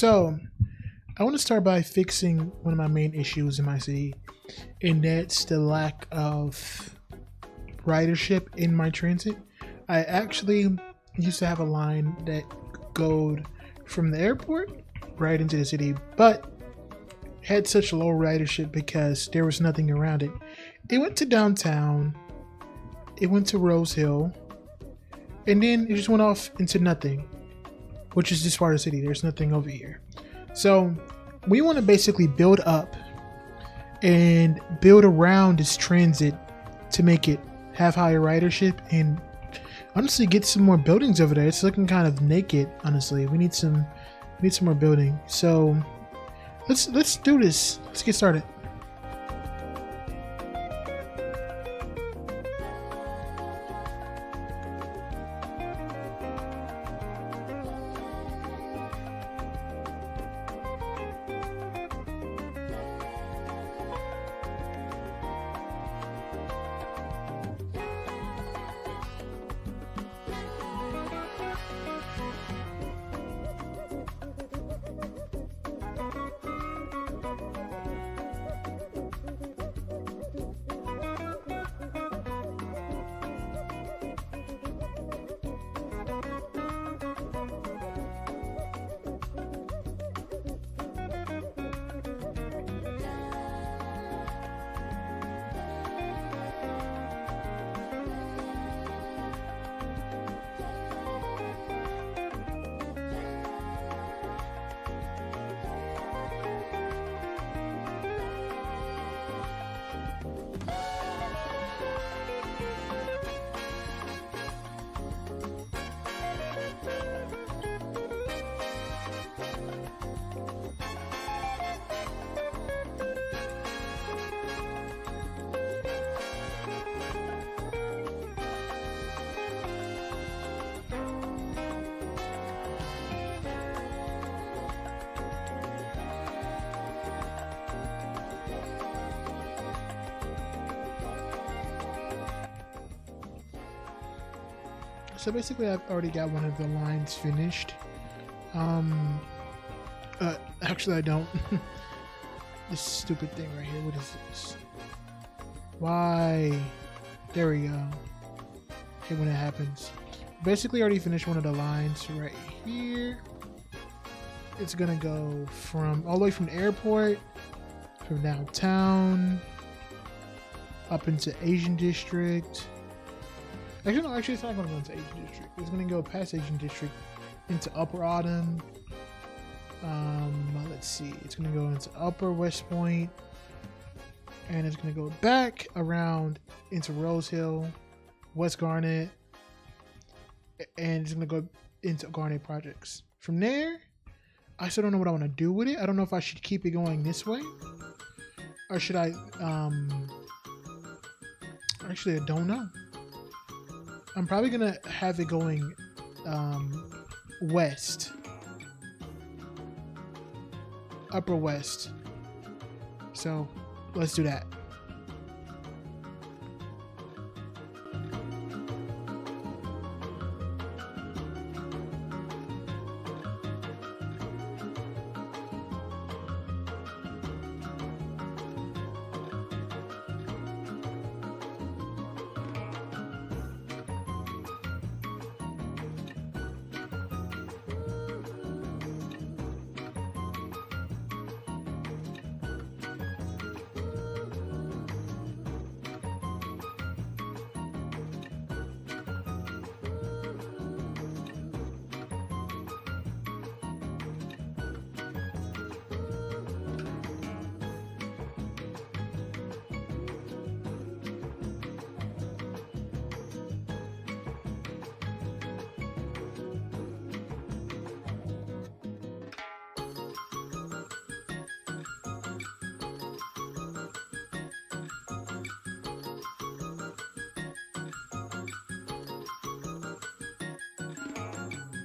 So I want to start by fixing one of my main issues in my city, and that's the lack of ridership in my transit. I actually used to have a line that goed from the airport right into the city, but had such low ridership because there was nothing around it. It went to downtown, it went to Rose Hill, and then it just went off into nothing, which is this part of the city. There's nothing over here. So we want to basically build up and build around this transit to make it have higher ridership and honestly get some more buildings over there. It's looking kind of naked, honestly. We need some more building. So let's do this. Let's get started. So basically, I've already got one of the lines finished. Actually, I don't. This stupid thing right here. What is this? Why? There we go. Okay, when it happens. Basically, already finished one of the lines right here. It's gonna go from all the way from the airport, from downtown, up into Asian District. Actually, no, it's not going to go into Asian District. It's going to go past Asian District into Upper Autumn. Let's see. It's going to go into Upper West Point. And it's going to go back around into Rose Hill, West Garnet. And it's going to go into Garnet Projects. From there, I still don't know what I want to do with it. I don't know if I should keep it going this way. Or should I... Actually, I don't know. I'm probably gonna have it going west, upper west. So let's do that.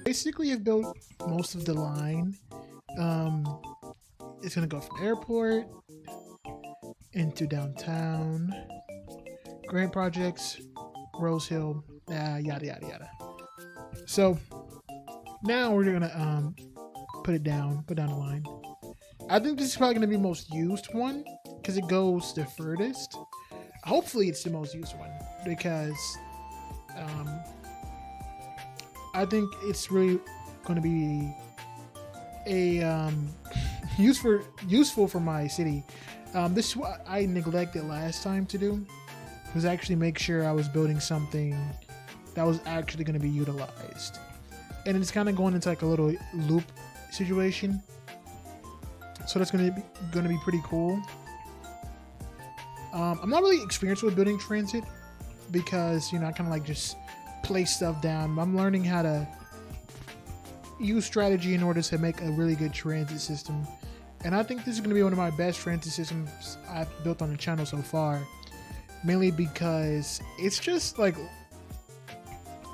Basically, I've built most of the line. It's gonna go from airport into downtown, Grant Projects, Rose Hill, yada yada yada. So now we're gonna put it down, put down the line. I think this is probably going to be the most used one because it goes the furthest. Hopefully it's the most used one because I think it's really going to be a useful for my city. This is what I neglected last time to do, was actually make sure I was building something that was actually going to be utilized. And it's kind of going into like a little loop situation. So that's going to be pretty cool. I'm not really experienced with building transit because, you know, I kind of like just place stuff down. I'm learning how to use strategy in order to make a really good transit system. And I think this is going to be one of my best transit systems I've built on the channel so far. Mainly because it's just like,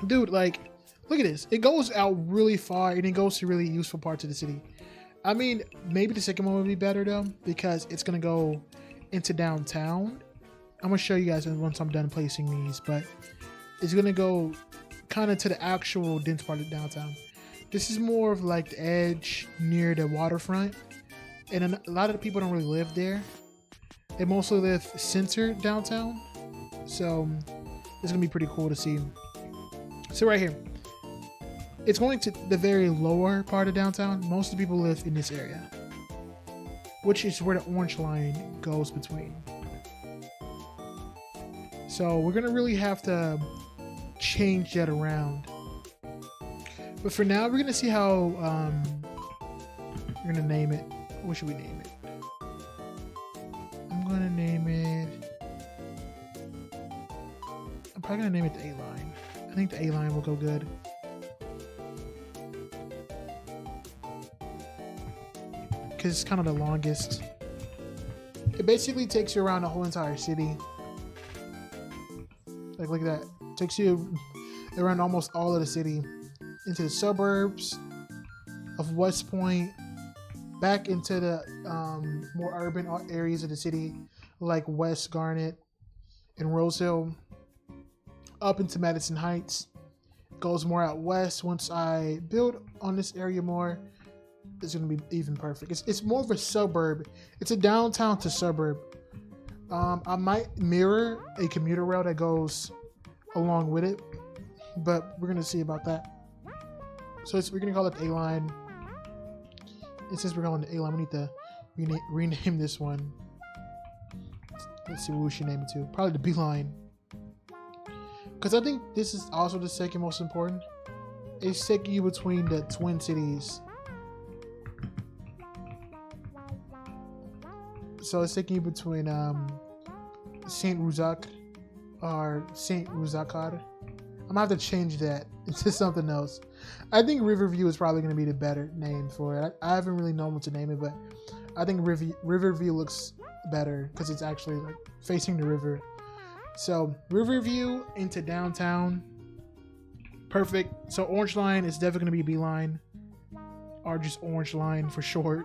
dude, like, look at this. It goes out really far and it goes to really useful parts of the city. I mean, maybe the second one would be better though, because it's going to go into downtown. I'm going to show you guys once I'm done placing these, but it's going to go kind of to the actual dense part of downtown. This is more of like the edge near the waterfront. And a lot of the people don't really live there. They mostly live centered downtown. So it's going to be pretty cool to see. So right here, it's going to the very lower part of downtown. Most of the people live in this area, which is where the orange line goes between. So we're going to really have to change that around. But for now, we're going to see how we're going to name it. What should we name it? I'm going to name it... I'm probably going to name it the A-line. I think the A-line will go good. Because it's kind of the longest. It basically takes you around the whole entire city. Like, look at that. It takes you around almost all of the city. Into the suburbs of West Point. Back into the more urban areas of the city. Like West Garnet and Rose Hill. Up into Madison Heights. Goes more out west. Once I build on this area more, it's going to be even perfect. It's more of a suburb. It's a downtown to suburb. I might mirror a commuter rail that goes along with it, but we're going to see about that. So we're going to call it the A-line. And since we're going to A-line, we need to rename this one. Let's see what we should name it to. Probably the B-line. Because I think this is also the second most important. It's taking you between the Twin Cities. So it's taking you between Saint Ruzak or Saint Ruzakar. I'm gonna have to change that into something else. I think Riverview is probably gonna be the better name for it. I haven't really known what to name it, but I think Riverview looks better because it's actually like facing the river. So Riverview into downtown, perfect. So Orange Line is definitely gonna be B-line, or just Orange Line for short,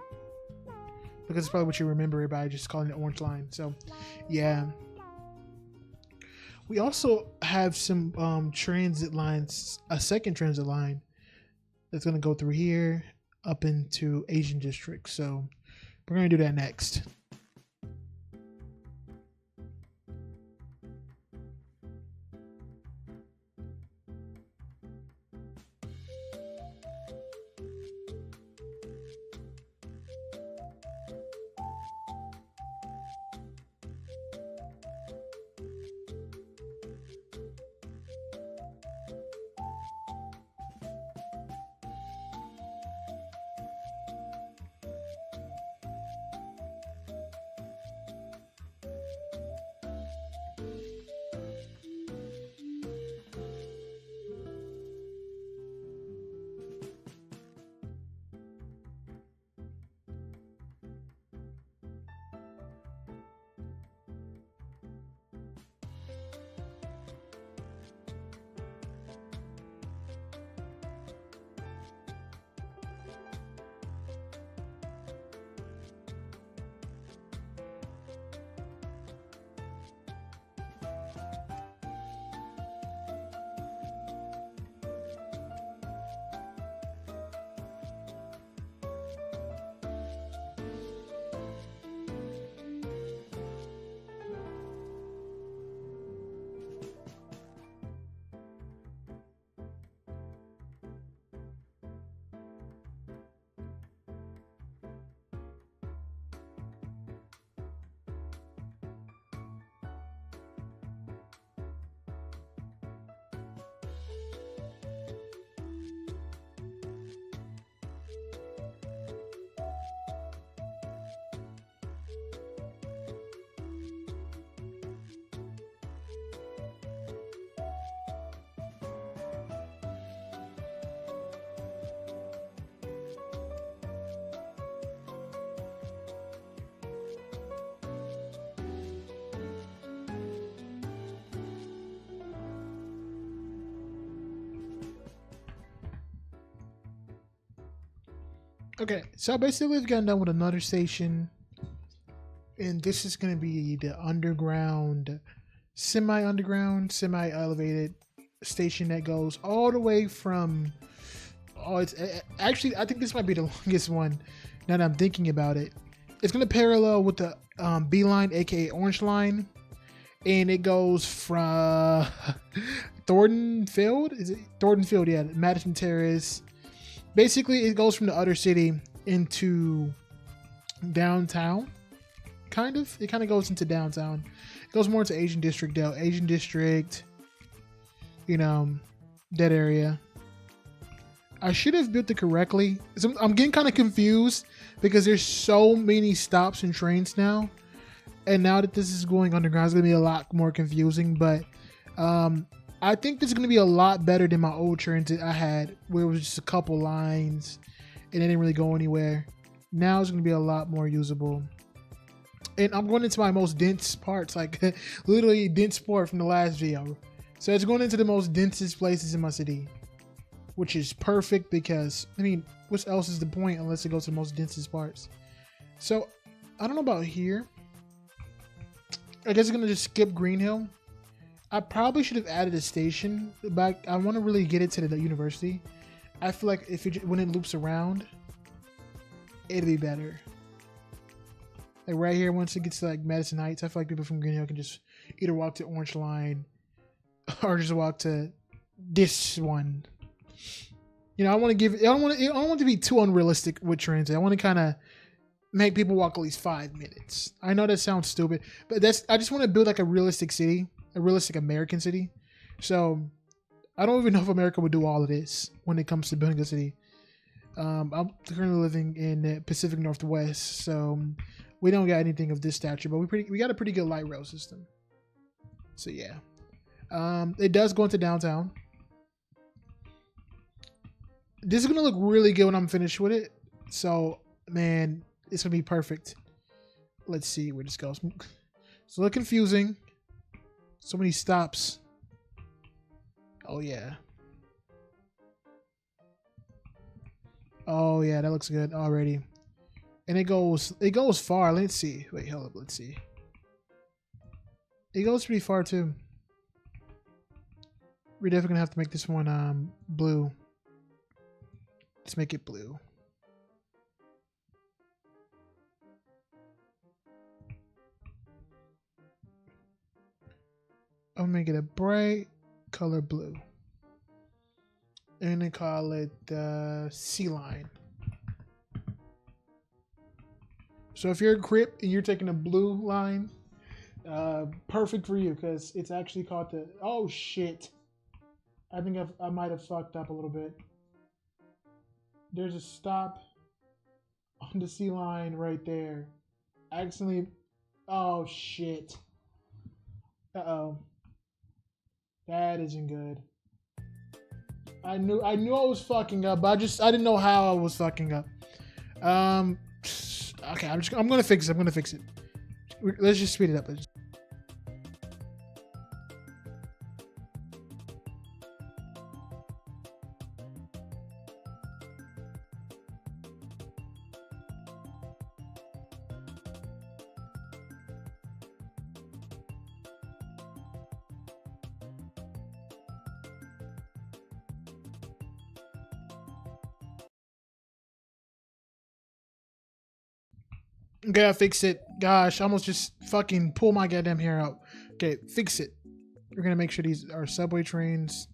because it's probably what you remember it by, just calling it Orange Line. So yeah, we also have some transit lines, a second transit line that's gonna go through here up into Asian District. So we're gonna do that next. Okay, so basically we've gotten done with another station, and this is going to be the underground, semi-underground, semi-elevated station that goes all the way from. Oh, it's actually I think this might be the longest one. Now that I'm thinking about it, it's going to parallel with the B line, aka Orange Line, and it goes from Thornton Field. Is it Thornton Field? Yeah, Madison Terrace. Basically, it goes from the other city into downtown. Kind of. It kind of goes into downtown. It goes more into Asian District, though. Asian District. You know, that area. I should have built it correctly. So I'm getting kind of confused because there's so many stops and trains now. And now that this is going underground, it's going to be a lot more confusing. But I think this is going to be a lot better than my old transit I had, where it was just a couple lines and it didn't really go anywhere. Now it's going to be a lot more usable. And I'm going into my most dense parts, like literally dense part from the last video. So it's going into the most densest places in my city, which is perfect because, I mean, what else is the point unless it goes to the most densest parts? So I don't know about here. I guess I'm going to just skip Green Hill. I probably should have added a station back. I want to really get it to the university. I feel like if it, when it loops around, it'd be better. Like right here, once it gets to like Madison Heights, I feel like people from Green Hill can just either walk to Orange Line or just walk to this one. You know, I want to give. I don't want it to be too unrealistic with transit. I want to kind of make people walk at least 5 minutes. I know that sounds stupid, but I just want to build like a realistic city, a realistic American city. So I don't even know if America would do all of this when it comes to building a city. I'm currently living in the Pacific Northwest, so we don't got anything of this stature, but we got a pretty good light rail system. So yeah, it does go into downtown. This is gonna look really good when I'm finished with it. So man, it's gonna be perfect. Let's see where this goes. It's a little confusing. So many stops. Oh yeah. Oh yeah, that looks good already. And it goes far. Let's see. Wait, hold up. Let's see. It goes pretty far too. We're definitely gonna have to make this one blue. Let's make it blue. I'm gonna make it a bright color blue. And then call it C line. So if you're a Crip and you're taking a blue line, perfect for you because it's actually called the. Oh shit! I think I might have fucked up a little bit. There's a stop on the C line right there. Accidentally. Oh shit. Uh-oh. That isn't good. I knew I was fucking up, but I didn't know how I was fucking up. Okay, I'm gonna fix it. I'm gonna fix it. Let's just speed it up. Okay, I fixed it. Gosh, I almost just fucking pull my goddamn hair out. Okay, fix it. We're gonna make sure these are subway trains.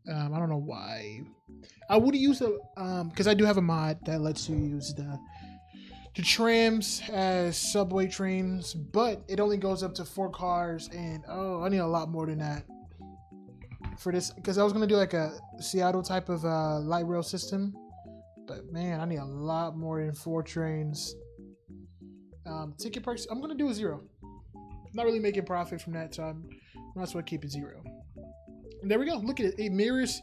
I don't know why. I would use a because I do have a mod that lets you use the trams as subway trains, but it only goes up to 4 cars, and oh, I need a lot more than that for this because I was gonna do like a Seattle type of light rail system, but man, I need a lot more than 4 trains. Ticket price, I'm gonna do a 0. I'm not really making profit from that, so I might as well keep it 0. And there we go. Look at it. It mirrors.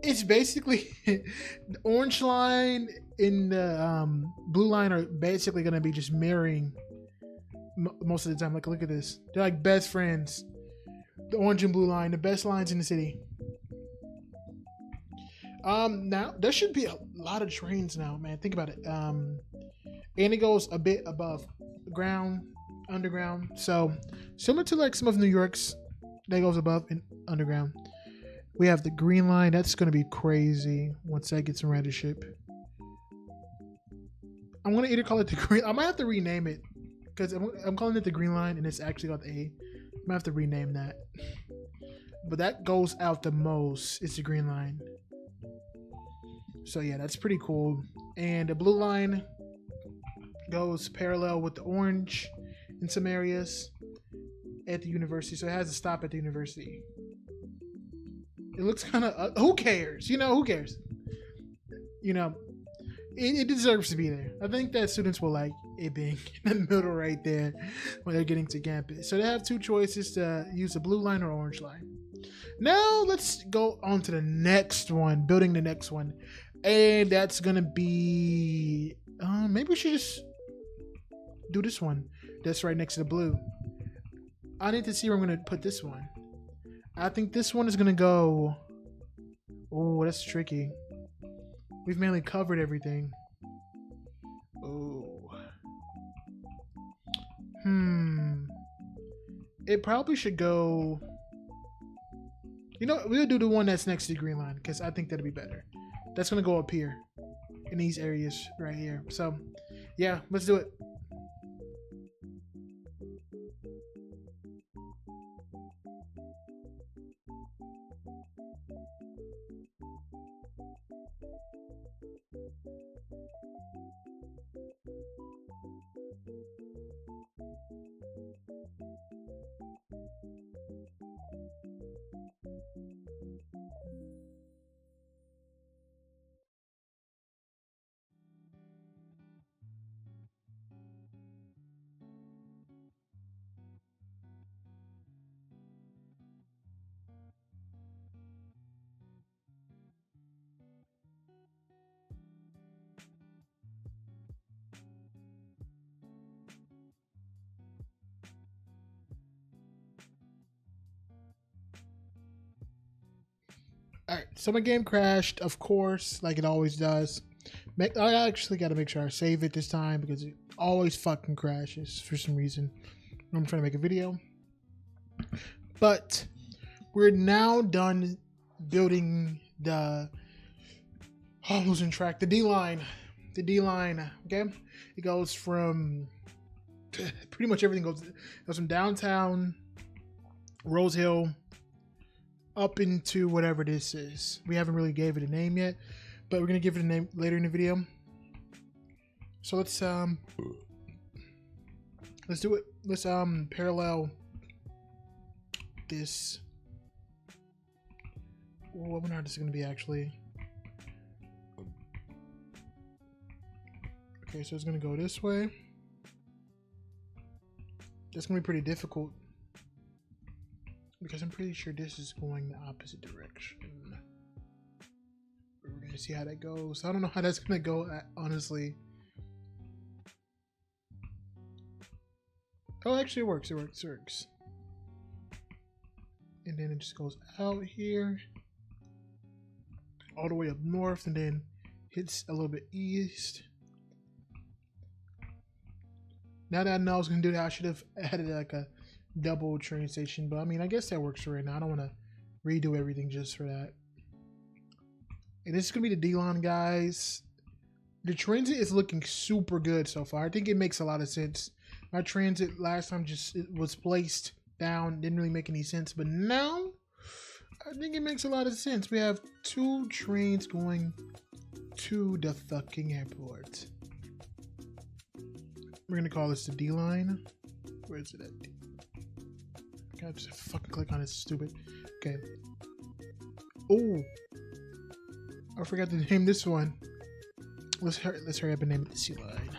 It's basically the orange line and the blue line are basically gonna be just mirroring most of the time. Like, look at this. They're like best friends. The orange and blue line, the best lines in the city. Now there should be a lot of trains now, man. Think about it. And it goes a bit above ground, underground. So similar to like some of New York's, that goes above and underground. We have the green line. That's gonna be crazy once that gets some ridership. I'm gonna either call it the green. I might have to rename it because I'm calling it the green line, and it's actually got the A. I might have to rename that. But that goes out the most. It's the green line. So yeah, that's pretty cool. And the blue line goes parallel with the orange in some areas at the university. So it has a stop at the university. It looks kind of, who cares? You know, who cares? You know, it deserves to be there. I think that students will like it being in the middle right there when they're getting to campus. So they have two choices to use the blue line or orange line. Now let's go on to the next one, building the next one. And that's going to be, maybe we should just do this one. That's right next to the blue. I need to see where I'm going to put this one. I think this one is going to go, oh, that's tricky. We've mainly covered everything. Oh. It probably should go, you know, we'll do the one that's next to the green line because I think that'd be better. That's going to go up here in these areas right here. So, yeah, let's do it. Alright, so my game crashed, of course, like it always does. I actually got to make sure I save it this time because it always fucking crashes for some reason. I'm trying to make a video. But we're now done building the, oh, I'm losing track, the D-line. The D-line, okay? It goes from, pretty much everything goes from downtown, Rose Hill, up into whatever this is. We haven't really gave it a name yet, but we're gonna give it a name later in the video. So let's do it. Let's parallel this. What one this is gonna be actually? Okay, so it's gonna go this way. That's gonna be pretty difficult, because I'm pretty sure this is going the opposite direction. We're gonna see how that goes. I don't know how that's gonna go, honestly. Oh, actually it works, it works. And then it just goes out here, all the way up north, and then hits a little bit east. Now that I know I was gonna do that, I should have added like a double train station, but I mean, I guess that works for right now. I don't want to redo everything just for that. And this is gonna be the D-line, guys. The transit is looking super good so far. I think it makes a lot of sense. My transit last time it was placed down, didn't really make any sense, but now I think it makes a lot of sense. We have 2 trains going to the fucking airport. We're gonna call this the D-line. Where is it at? I just fucking click on it, stupid. Okay. Oh, I forgot to name this one. Let's hurry up and name it the C-line.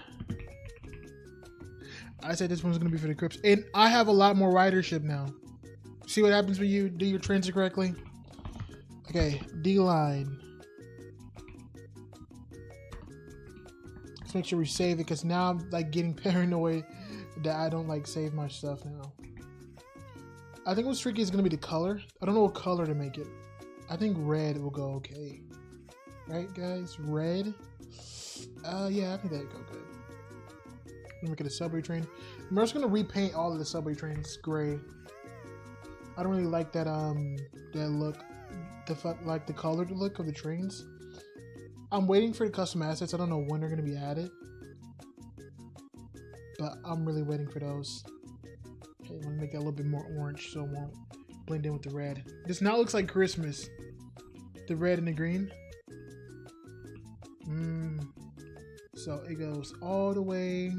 I said this one's gonna be for the Crips, and I have a lot more ridership now. See what happens when you do your transit correctly? Okay, D-line. Let's make sure we save it, because now I'm like getting paranoid that I don't like save my stuff now. I think what's tricky is going to be the color. I don't know what color to make it. I think red will go okay. right, guys? Red. Yeah, I think that'd go good. Look at a subway train. I'm just gonna repaint all of the subway trains gray. I don't really like that that look, like the colored look of the trains. I'm waiting for the custom assets. I don't know when they're gonna be added, but I'm really waiting for those. Okay, I'm gonna make that a little bit more orange so it won't blend in with the red. This now looks like Christmas. The red and the green. So it goes all the way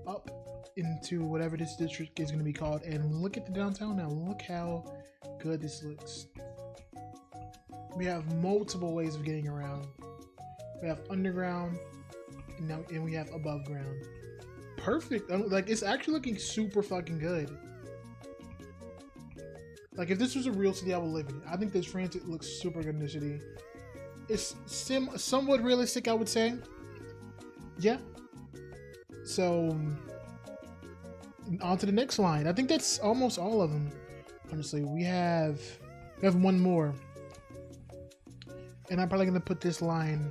up into whatever this district is going to be called. And look at the downtown now. Look how good this looks. We have multiple ways of getting around. We have underground, and we have above ground. Perfect. Like, it's actually looking super fucking good. Like, if this was a real city, I would live in it. I think this transit looks super good in the city. It's somewhat realistic, I would say. Yeah. So, on to the next line. I think that's almost all of them. Honestly, we have one more. And I'm probably going to put this line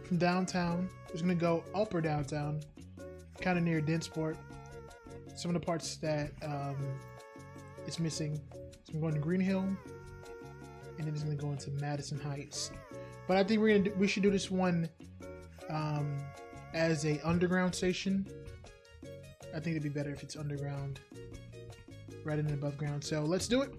from downtown. It's going to go upper downtown, kind of near Densport. Some of the parts that it's missing. So I'm going to Green Hill, and then it's going to go into Madison Heights. But I think we should do this one as a underground station. I think it'd be better if it's underground rather than above ground. So let's do it.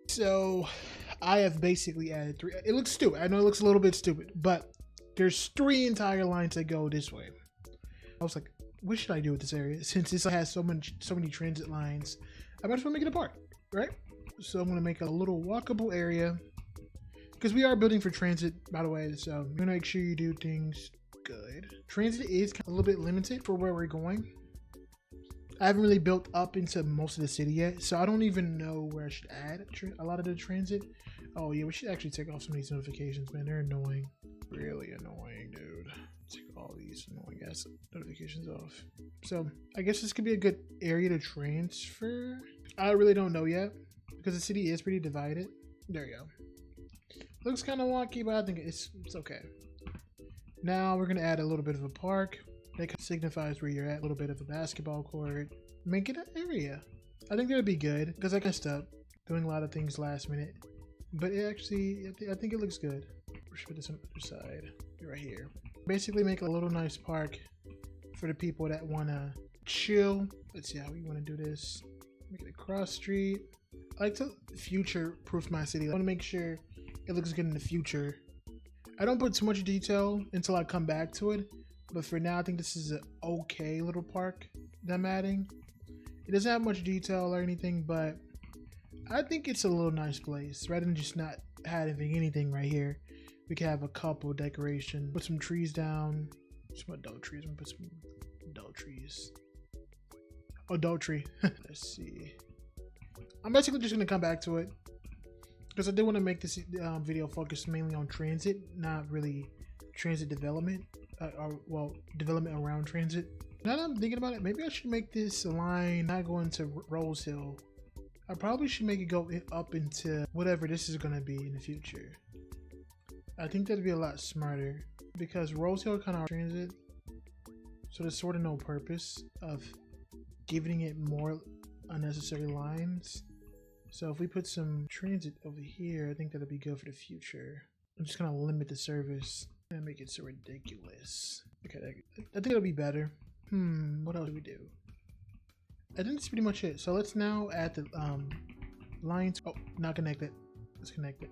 So I have basically added 3. It looks stupid. I know it looks a little bit stupid, but there's 3 entire lines that go this way. I was like, what should I do with this area? Since this has so many transit lines, I might as well make it a park, right? So I'm gonna make a little walkable area because we are building for transit, by the way. So I'm gonna make sure you do things good. Transit is a little bit limited for where we're going. I haven't really built up into most of the city yet, so I don't even know where I should add a lot of the transit. Oh yeah, we should actually take off some of these notifications, man. They're annoying. Really annoying, dude. Take all these annoying ass notifications off. So I guess this could be a good area to transfer. I really don't know yet because the city is pretty divided. There you go. Looks kind of wonky, but I think it's okay. Now we're gonna add a little bit of a park. That signifies where you're at. A little bit of a basketball court. Make it an area. I think that would be good because I messed up doing a lot of things last minute. But it actually, I think it looks good. We should put this on the other side. Right here. Basically make a little nice park for the people that want to chill. Let's see how we want to do this. Make it a cross street. I like to future-proof my city. I want to make sure it looks good in the future. I don't put too much detail until I come back to it. But for now, I think this is an okay little park that I'm adding. It doesn't have much detail or anything, but I think it's a little nice place. Rather than just not having anything right here, we can have a couple decoration. Put some trees down. Some adult trees. I'm gonna put some adult trees. Adult tree. Let's see. I'm basically just gonna come back to it because I did want to make this video focus mainly on transit, not really transit development. Well, development around transit. Now that I'm thinking about it, maybe I should make this line not go into Rose Hill. I probably should make it go up into whatever this is going to be in the future. I think that'd be a lot smarter because Rose Hill kind of transit, so there's sort of no purpose of giving it more unnecessary lines. So if we put some transit over here, I think that'll be good for the future. I'm just gonna limit the service and make it so ridiculous. Okay, I think it'll be better. What else do we do? I think that's pretty much it. So let's now add the lines. Oh, not connected. Let's connect it.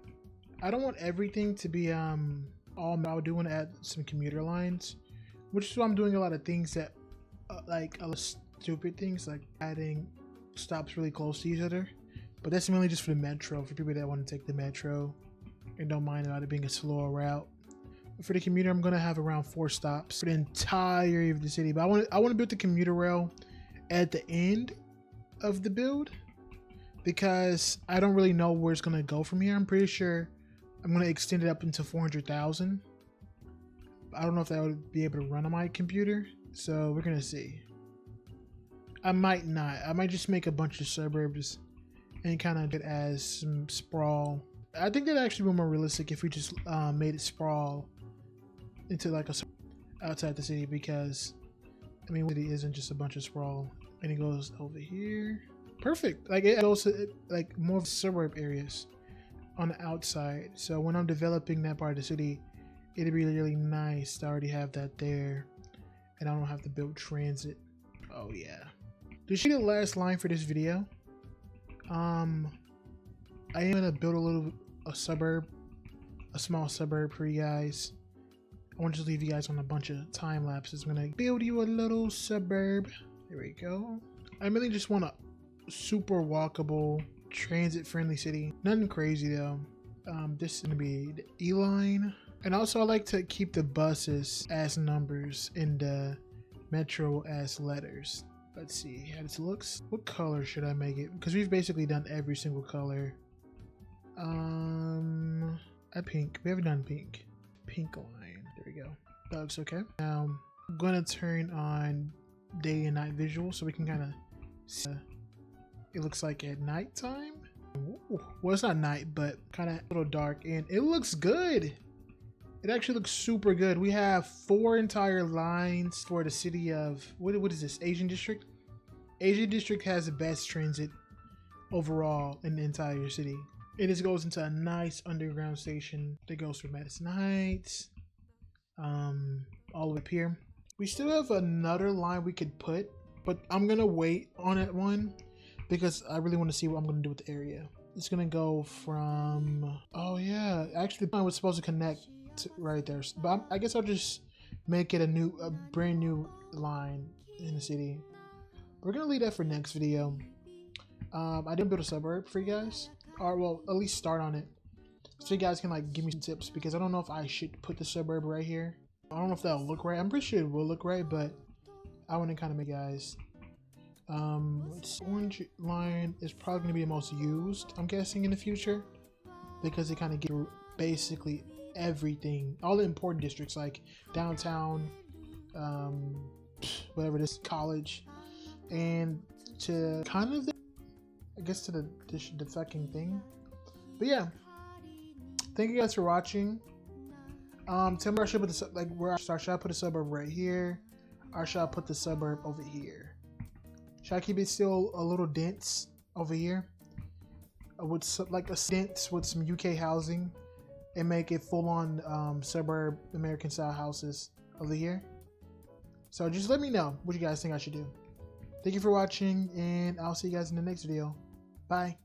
I don't want everything to be all. I do want to add some commuter lines, which is why I'm doing a lot of things that like a lot of stupid things like adding stops really close to each other. But that's mainly just for the metro, for people that want to take the metro and don't mind about it being a slower route. For the commuter, I'm gonna have around 4 stops for the entire of the city. But I want to build the commuter rail at the end of the build because I don't really know where it's gonna go from here. I'm pretty sure I'm gonna extend it up into 400,000. I don't know if that would be able to run on my computer, so we're gonna see. I might not. I might just make a bunch of suburbs and kind of get as some sprawl. I think that'd actually be more realistic if we just made it sprawl into like a outside the city, because I mean, it isn't just a bunch of sprawl, and it goes over here. Perfect. Like it goes to like more suburb areas on the outside. So when I'm developing that part of the city, it'd be really nice to already have that there, and I don't have to build transit. Oh yeah. To see the last line for this video, I am gonna build a small suburb for you guys. I want to just leave you guys on a bunch of time lapses. I'm gonna build you a little suburb. There we go. I really just want a super walkable, transit-friendly city. Nothing crazy though. This is gonna be the E line, and also I like to keep the buses as numbers and the metro as letters. Let's see how this looks. What color should I make it? Because we've basically done every single color. At pink. We haven't done pink. Pink line. There we go. That looks okay. Now I'm gonna turn on day and night visual so we can kind of see. It looks like at nighttime. Ooh. Well, it's not night, but kind of a little dark, and it looks good. It actually looks super good. We have 4 entire lines for the city of what is this? Asian District. Asian District has the best transit overall in the entire city. It just goes into a nice underground station that goes through Madison Heights, all the way up here. We still have another line we could put, but I'm gonna wait on that one because I really want to see what I'm gonna do with the area. It's gonna go from, oh yeah, actually the line was supposed to connect right there, but I guess I'll just make it a brand new line in the city. We're gonna leave that for next video. I didn't build a suburb for you guys, or well, at least start on it, so you guys can like give me some tips, because I don't know if I should put the suburb right here. I don't know if that'll look right. I'm pretty sure it will look right, but I want to kind of make guys. Orange line is probably gonna be the most used, I'm guessing, in the future, because it kind of gives basically everything, all the important districts like downtown, whatever this college, and to kind of I guess to the fucking thing. But yeah, thank you guys for watching. Tell me where I should put the where I start. Should I put a suburb right here, or should I put the suburb over here? Should I keep it still a little dense over here, with like a dense with some UK housing, and make it full-on suburb American style houses over here? So just let me know what you guys think I should do. Thank you for watching, and I'll see you guys in the next video. Bye.